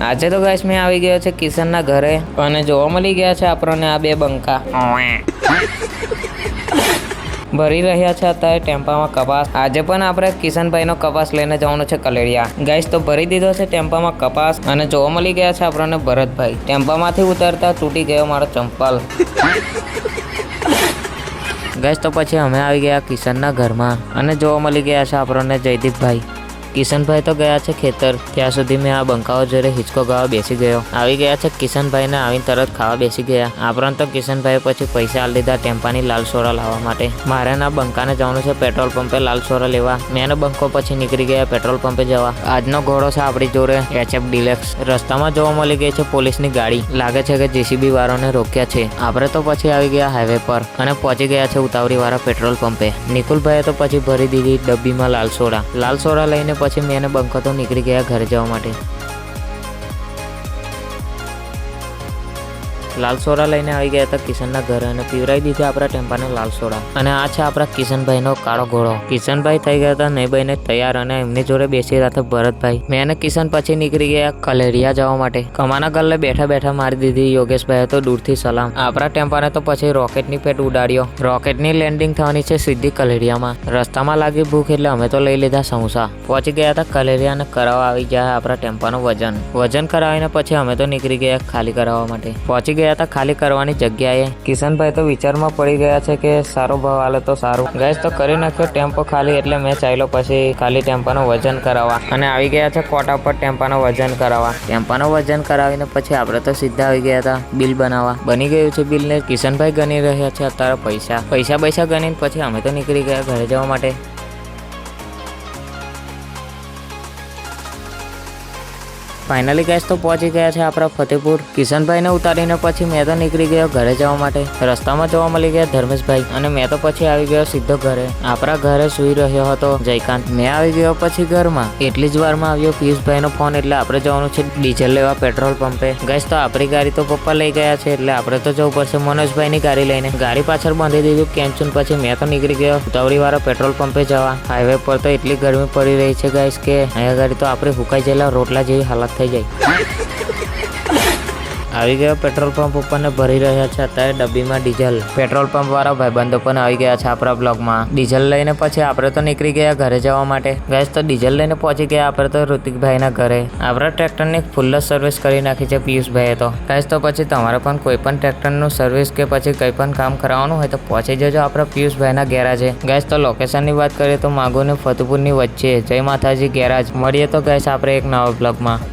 આજે તો ગાઈસ મેં આવી ગયો છે કિશનના ઘરે અને જોવા મળી ગયા છે આપણને આ બે બંકા ભરી રહ્યા છે અત્યારે ટેમ્પામાં કપાસ। આજે પણ આપણે કિશનભાઈનો કપાસ લઈને જવાનું છે કલેડિયા। ગાઈસ તો ભરી દીધો છે ટેમ્પામાં કપાસ અને જોવા મળી ગયા છે આપણને ભરતભાઈ। ટેમ્પામાંથી ઉતરતા તૂટી ગયો મારો ચંપલ। ગાઈસ તો પછી અમે આવી ગયા કિશનના ઘરમાં અને જોવા મળી ગયા છે આપણને જયદીપભાઈ। કિશનભાઈ તો ગયા છે ખેતર, ત્યાં સુધી મેં આ બંકાઓ જોડે હિંચકો ગાવા બેસી ગયો। આવી ગયા છે કિશનભાઈને આવીને તરત ખાવા બેસી ગયા। આપણને તો કિશનભાઈ પછી પૈસા આલી દીધા ટેમ્પાની લાલ સોડા લાવવા માટે। મારે ના બંકાને જવાનું છે પેટ્રોલ પંપે લાલ સોડા લેવા। મેં બંકો પછી નીકળી ગયા પેટ્રોલ પંપે જવા। આજનો ઘોડો છે આપણી જોડે HF ડિલેક્સ। રસ્તામાં જોવા મળી ગઈ છે પોલીસની ગાડી, લાગે છે કે JCB વાળાને રોક્યા છે। આપણે તો પછી આવી ગયા હાઈવે પર અને પહોંચી ગયા છે ઉતાવળી વાળા પેટ્રોલ પંપે। નિકુલભાઈએ તો પછી ભરી દીધી ડબ્બીમાં લાલ સોડા લઈને પછી મેં બંકો તો નીકળી ગયા ઘરે જવા માટે। લાલ સોડા લઈને આવી ગયા હતા કિશનના ઘરે અને પીવરાઈ દીધી આપણા ટેમ્પાને લાલ સોડા। અને આ છે આપણા કિશનભાઈનો કાળો ઘોડો। કિશનભાઈ થઈ ગયા હતા નહીં ભાઈને તૈયાર અને એમની જોડે બેસી રહ્યા હતા ભરતભાઈ। મેં અને કિશન પછી નીકળી ગયા કલેડિયા જવા માટે। કમાના ગલ્લે બેઠા બેઠા મારી દીધી યોગેશભાઈએ તો દૂરથી સલામ। આપણા ટેમ્પાને તો પછી રોકેટની પેટ ઉડાડ્યો। રોકેટની લેન્ડિંગ થવાની છે સીધી કલેડિયામાં। રસ્તામાં લાગી ભૂખ એટલે અમે તો લઈ લીધા સમોસા। પહોંચી ગયા હતા કલેડિયા અને કરાવવા આવી ગયા આપણા ટેમ્પાનું વજન કરાવીને પછી અમે તો નીકળી ગયા ખાલી કરાવવા માટે। પહોંચી ગયા હતા ખાલી કરવાની જગ્યાએ। કિશનભાઈ તો વિચારમાં પડી ગયા છે કે સારો ભાવ આલે તો સારું। ગાઈસ તો કરી નાખ્યો ટેમ્પો ખાલી એટલે મેં ચાલ્યો પછી ખાલી ટેમ્પાનું વજન કરાવવા અને આવી ગયા છે કોટા પર ટેમ્પાનું વજન કરાવવા। ટેમ્પાનું વજન કરાવીને પછી આપણે તો સીધા આવી ગયા હતા બિલ બનાવવા। બની ગયું છે બિલ ને કિશનભાઈ ગણી રહ્યા છે અત્યારે પૈસા ગણીને પછી અમે તો નીકળી ગયા ઘરે જવા માટે। ફાઇનલી ગાઈસ તો પહોંચી ગયા છે આપણા ફતેપુર। કિશનભાઈને ઉતારીને પછી મેં તો નીકળી ગયો ઘરે જવા માટે। રસ્તામાં જોવા મળી ગયા ધર્મેશભાઈ અને મેં તો પછી આવી ગયો સીધો ઘરે। આપણા ઘરે સૂઈ રહ્યો હતો જયકાંત। મેં આવી ગયો પછી ઘરમાં એટલી જ વારમાં આવ્યો પિયુષભાઈનો ફોન એટલે આપણે જવાનું છે ડીઝલ લેવા પેટ્રોલ પંપે। ગાઈસ તો આપણી ગાડી તો પપ્પા લઈ ગયા છે એટલે આપણે તો જવું પડશે મનોજભાઈની ગાડી લઈને। ગાડી પાછળ બાંધી દીધું કેન્ચુન પછી મેં તો નીકળી ગયો ઉતાવળી વાળા પેટ્રોલ પંપે જવા। હાઈવે પર તો એટલી ગરમી પડી રહી છે ગાઈસ કે અહીંયા ગાડી તો આપણે હુકાઈ ગયેલા રોટલા જેવી હાલત થઈ જાય। આવી ગયો પેટ્રોલ પંપ ઉપર ને ભરી રહ્યા છે અત્યારે ડબ્બીમાં ડીઝલ। પેટ્રોલ પંપ વાળા ભાઈબંધો પણ આવી ગયા છે આપણા બ્લોગમાં। ડીઝલ લઈને પછી આપણે તો નીકળી ગયા ઘરે જવા માટે। ગાઈસ તો ડીઝલ લઈને પહોંચી ગયા આપણે તો ઋતિકભાઈના ઘરે। આપણા ટ્રેક્ટરની ફૂલ જ સર્વિસ કરી નાખી છે પિયુષભાઈએ તો। ગાઈસ તો પછી તમારે પણ કોઈ પણ ટ્રેક્ટરનું સર્વિસ કે પછી કંઈ પણ કામ કરાવવાનું હોય તો પહોંચી જજો આપણા પિયુષભાઈના ગેરાજે। ગાઈસ તો લોકેશનની વાત કરીએ તો માગુ ને ફતેપુરની વચ્ચે જય માતાજી ગેરાજ। મળીએ તો ગાઈસ આપણે એક નવા બ્લોગમાં।